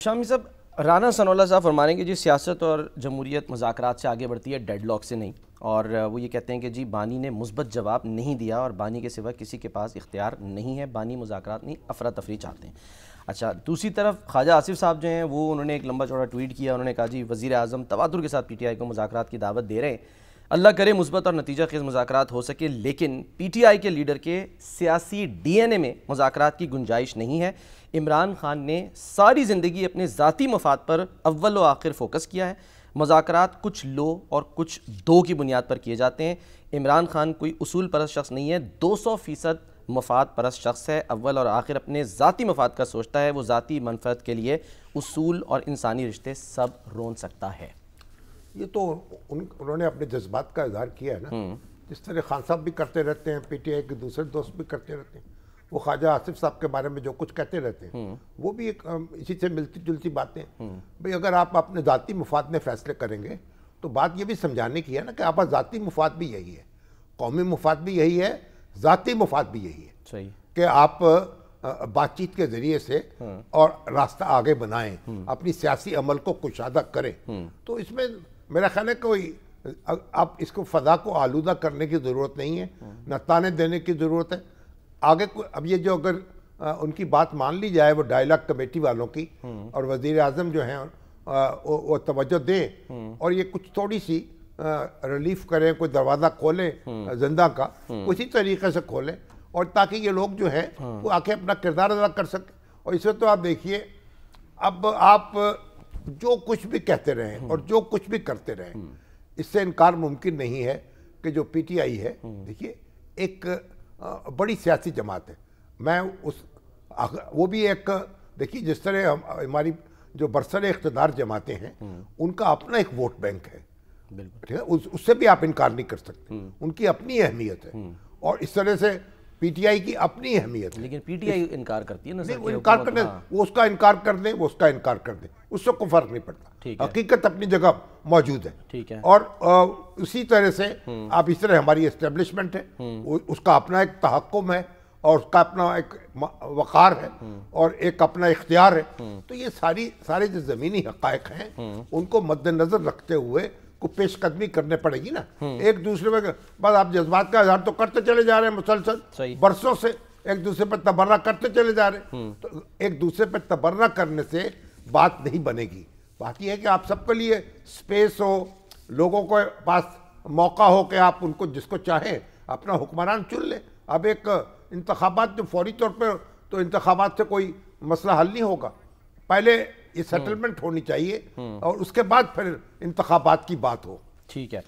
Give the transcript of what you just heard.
شامی صاحب، رانا ثناءاللہ صاحب فرما رہے ہیں کہ جی سیاست اور جمہوریت مذاکرات سے آگے بڑھتی ہے، ڈیڈ لاک سے نہیں، اور وہ یہ کہتے ہیں کہ جی بانی نے مثبت جواب نہیں دیا اور بانی کے سوا کسی کے پاس اختیار نہیں ہے، بانی مذاکرات نہیں افراتفری چاہتے ہیں۔ اچھا، دوسری طرف خواجہ آصف صاحب جو ہیں وہ انہوں نے ایک لمبا چوڑا ٹویٹ کیا، انہوں نے کہا جی وزیر اعظم تواتر کے ساتھ پی ٹی آئی کو مذاکرات کی دعوت دے رہے ہیں، اللہ کرے مثبت اور نتیجہ خیز مذاکرات ہو سکے، لیکن پی ٹی آئی کے لیڈر کے سیاسی ڈی این اے میں مذاکرات کی گنجائش نہیں ہے۔ عمران خان نے ساری زندگی اپنے ذاتی مفاد پر اول و آخر فوکس کیا ہے، مذاکرات کچھ لو اور کچھ دو کی بنیاد پر کیے جاتے ہیں۔ عمران خان کوئی اصول پرست شخص نہیں ہے، 200% مفاد پرست شخص ہے، اول اور آخر اپنے ذاتی مفاد کا سوچتا ہے، وہ ذاتی منفعت کے لیے اصول اور انسانی رشتے سب رون سکتا ہے۔ یہ تو انہوں نے اپنے جذبات کا اظہار کیا ہے نا، جس طرح خان صاحب بھی کرتے رہتے ہیں، پی ٹی آئی کے دوسرے دوست بھی کرتے رہتے ہیں، وہ خواجہ آصف صاحب کے بارے میں جو کچھ کہتے رہتے ہیں وہ بھی ایک اسی سے ملتی جلتی باتیں ہیں۔ بھئی اگر آپ اپنے ذاتی مفاد میں فیصلے کریں گے تو بات یہ بھی سمجھانے کی ہے نا کہ آپ کا ذاتی مفاد بھی یہی ہے، قومی مفاد بھی یہی ہے، ذاتی مفاد بھی یہی ہے، صحیح کہ آپ بات چیت کے ذریعے سے اور راستہ آگے بنائیں، اپنی سیاسی عمل کو کشادہ کریں۔ تو اس میں میرا خیال ہے کوئی اب اس کو فضا کو آلودہ کرنے کی ضرورت نہیں ہے، نہ تانے دینے کی ضرورت ہے۔ آگے اب یہ جو اگر ان کی بات مان لی جائے وہ ڈائیلاگ کمیٹی والوں کی، اور وزیر اعظم جو ہیں وہ توجہ دیں اور یہ کچھ تھوڑی سی ریلیف کریں، کوئی دروازہ کھولیں زندہ کا، اسی طریقے سے کھولیں، اور تاکہ یہ لوگ جو ہیں وہ آ کے اپنا کردار ادا کر سکیں۔ اور اس میں تو آپ دیکھیے، اب آپ جو کچھ بھی کہتے رہیں اور جو کچھ بھی کرتے رہیں، اس سے انکار ممکن نہیں ہے کہ جو پی ٹی آئی ہے، دیکھیے ایک بڑی سیاسی جماعت ہے۔ میں وہ بھی ایک دیکھیے جس طرح ہماری جو برسر اقتدار جماعتیں ہیں ان کا اپنا ایک ووٹ بینک ہے، ٹھیک ہے، اس سے بھی آپ انکار نہیں کر سکتے، ان کی اپنی اہمیت ہے، اور اس طرح سے پی ٹی آئی کی اپنی اہمیت ہے۔ لیکن پی ٹی آئی انکار کرتی ہے نا، وہ انکار کرنے، وہ اس کا انکار کر دیں، وہ اس کا انکار کر دیں، اس سے کوئی فرق نہیں پڑتا، حقیقت اپنی جگہ موجود ہے۔ اور اسی طرح سے آپ اس طرح ہماری اسٹیبلشمنٹ ہے، اس کا اپنا ایک تحکم ہے اور اس کا اپنا ایک وقار ہے اور ایک اپنا اختیار ہے۔ تو یہ سارے جو زمینی حقائق ہیں ان کو مد نظر رکھتے ہوئے کو پیش قدمی کرنے پڑے گی نا۔ ایک دوسرے میں بس آپ جذبات کا اظہار تو کرتے چلے جا رہے ہیں مسلسل برسوں سے، ایک دوسرے پر تبرہ کرتے چلے جا رہے ہیں، تو ایک دوسرے پر تبرہ کرنے سے بات نہیں بنے گی۔ بات یہ ہے کہ آپ سب کے لیے سپیس ہو، لوگوں کو پاس موقع ہو کہ آپ ان کو جس کو چاہیں اپنا حکمران چن لیں۔ اب ایک انتخابات جو فوری طور پہ تو انتخابات سے کوئی مسئلہ حل نہیں ہوگا، پہلے یہ سیٹلمنٹ ہونی چاہیے اور اس کے بعد پھر انتخابات کی بات ہو۔ ٹھیک ہے۔